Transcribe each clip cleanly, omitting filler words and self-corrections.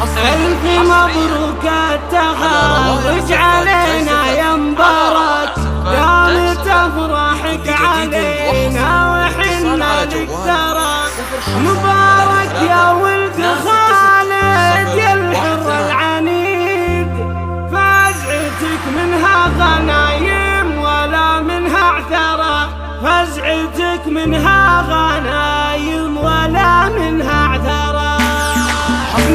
ألف مبروك التخرج علينا يا مبارك، يوم تفرحك علينا وحنا لك ترى. مبارك يا ولد خالد يا الحر العنيد، فزعتك منها غنايم ولا منها اعترى، فزعتك منها غنايم ولا منها اعترى.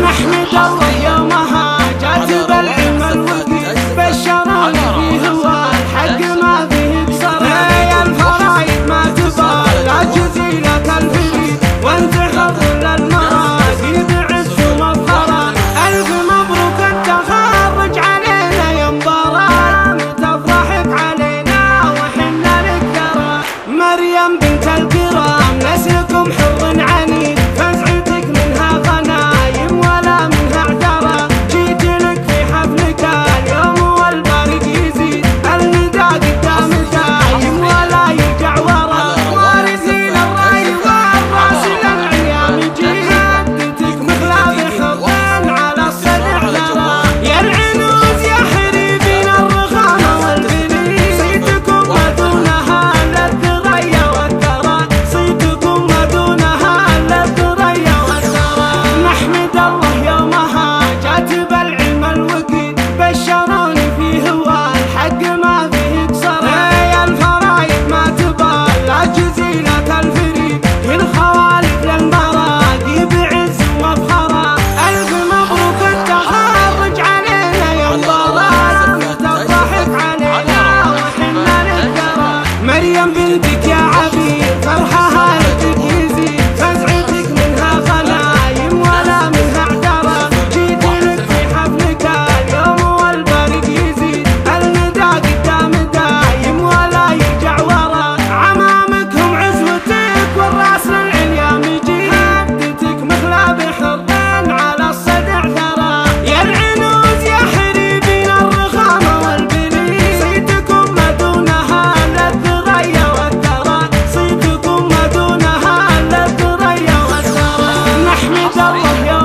نحمد الله يومها جات بالعلم الوقت، بشرنا فيه هو الحق ما فيه كسر. يا الفرايد ما تبال لا جزيلة الفريد، وانت حظ للمراقي بعز ومفخرة. ألف مبروك التخرج علينا يا مبارك، تفرحك علينا وحنا لك ترى. مريم بنت الكرام نسلكم حر عنيد، فزعتك منها غنايم ولا منها اعترى. جيت لك في حفلك اليوم والبرد يزيد، النداء قدام دايم ولا يرجع ورا. وارثين الراي والراس للعيام يجي، هدتك مخلى بحب على الصدع ترى. يا العنوز يا حريبين الرخامة والبنين، صيتكم ودونها للثريا والثرى، صيتكم ودونها للثريا والثرى. نحمد الله يومها جات بالعلم الوقت، بشروني فيه هو الحق ما فيه كسر. يا الفرايد ما تبال لا جزيلة الفريد، الخوالف للمراقي بعز ومفخرة. ألف مبروك التخرج علينا يا مبارك، تفرحك علينا وحنا لك ترى. مريم بنتك يا عبيد فرحها لك يزيد، فزعتك منها غنايم ولا منها اعترى. جيت لك في حفلك اليوم والبرد يزيد، النداء قدام دايم ولا يرجع ورا. عمامكم عزوتك والراس للعليام يجي، هدتك مخلى بحر على الصدع ترى. يا العنوز يا حريبين الرخامة والبنين، صيتكم مدونها للثريا والثرى، صيتكم مدونها للثريا والثرى. نحمد الله